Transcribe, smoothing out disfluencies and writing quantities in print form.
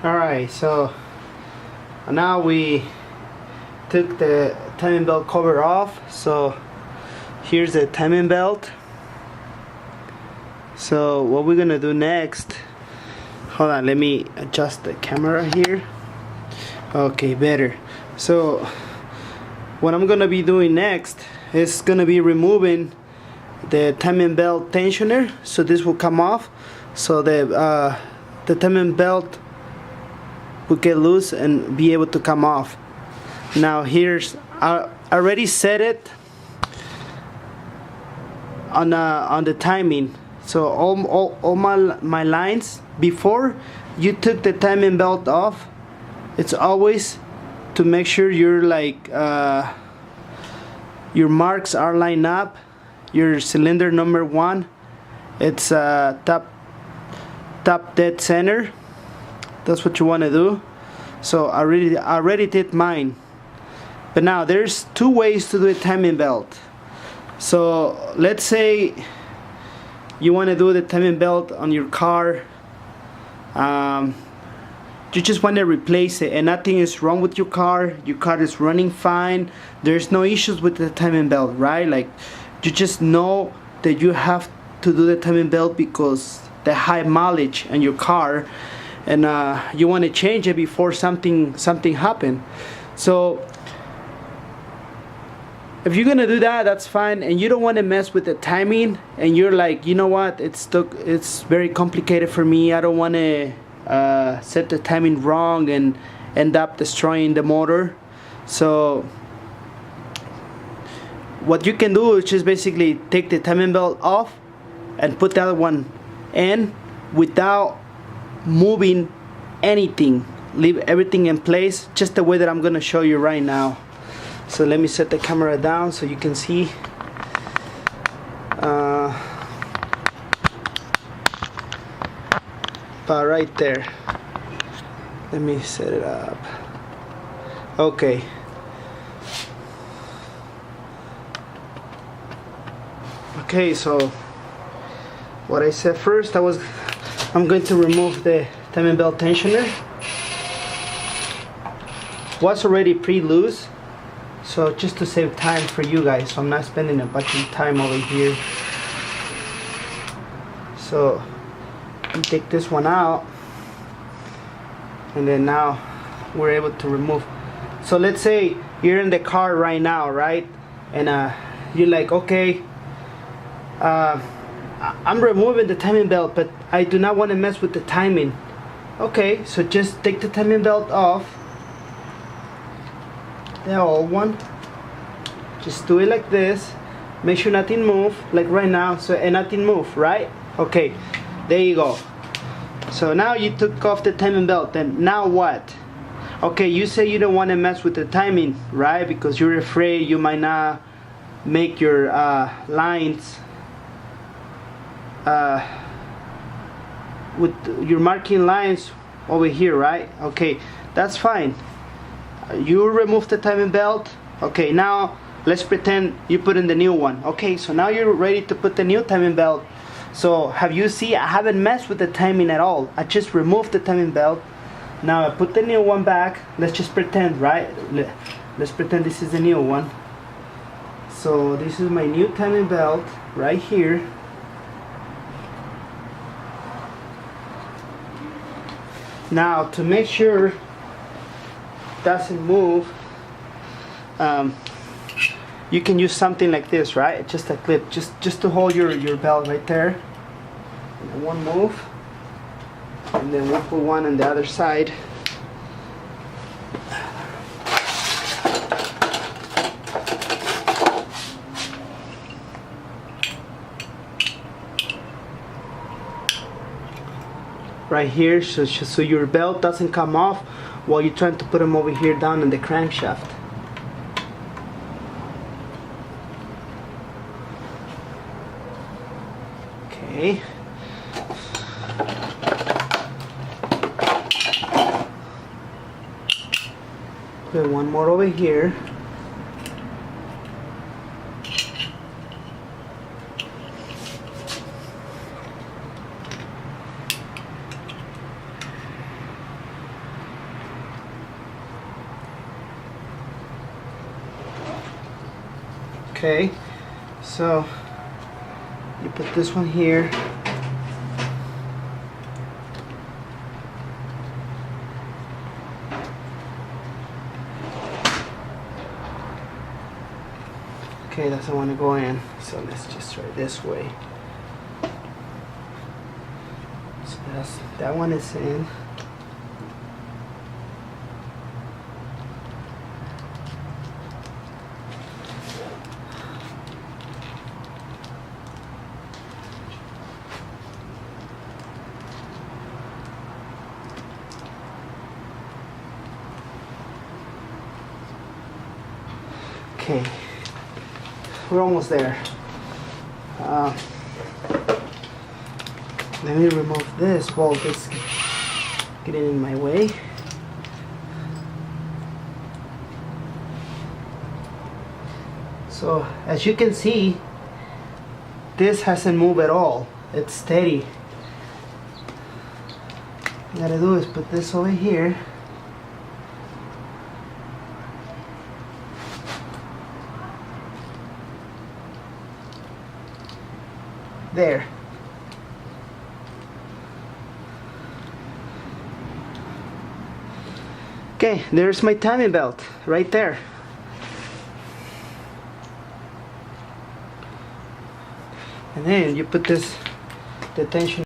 Alright, so now we took the timing belt cover off. So here's the timing belt. So what we're gonna do next, hold on, let me adjust the camera here. Okay, better. So what I'm gonna be doing next is gonna be removing the timing belt tensioner. So this will come off, so the timing belt will get loose and be able to come off. Now here's, I already set it on the timing. So all my lines, before you took the timing belt off, it's always to make sure you're like your marks are lined up. Your cylinder number 1, it's top dead center. That's what you want to do. So I already did mine. But now there's 2 ways to do a timing belt. So let's say you want to do the timing belt on your car. You just want to replace it and nothing is wrong with your car is running fine, there's no issues with the timing belt, right? Like, you just know that you have to do the timing belt because the high mileage in your car, and you want to change it before something happen. So if you're gonna do that, that's fine, and you don't want to mess with the timing, and you're like, you know what, it's very complicated for me, I don't want to set the timing wrong and end up destroying the motor. So what you can do is just basically take the timing belt off and put that one in without moving anything. Leave everything in place just the way that I'm gonna show you right now. So let me set the camera down so you can see. But right there, let me set it up. Okay. Okay, so what I said first, I'm going to remove the timing belt tensioner. Was already pre-loose, so just to save time for you guys, so I'm not spending a bunch of time over here. So you take this one out, and then now we're able to remove. So let's say you're in the car right now, right? And you're like, okay, I'm removing the timing belt, but I do not want to mess with the timing. Okay, so just take the timing belt off, the old one. Just do it like this. Make sure nothing move, like right now. So, and nothing move, right? Okay, there you go. So now you took off the timing belt. Then now what? Okay, you say you don't want to mess with the timing, right? Because you're afraid you might not make your lines with your marking lines over here, right? Okay, that's fine. You remove the timing belt. Okay, now let's pretend you put in the new one. Okay, so now you're ready to put the new timing belt. So have you see, I haven't messed with the timing at all. I just removed the timing belt. Now I put the new one back. Let's just pretend, right? Let's pretend this is the new one. So this is my new timing belt right here. Now to make sure it doesn't move, you can use something like this, right? Just a clip, just to hold your belt right there. And one move, and then we'll put one on the other side. Right here, so your belt doesn't come off while you're trying to put them over here down in the crankshaft. Okay. Put one more over here. Okay, so you put this one here. Okay, doesn't want to go in, so let's just try this way. So that one is in. Okay, we're almost there. Let me remove this bolt. It's getting in my way. So as you can see, this hasn't moved at all. It's steady. All you gotta do is put this over here. There. Okay, there's my timing belt right there. And then you put this detention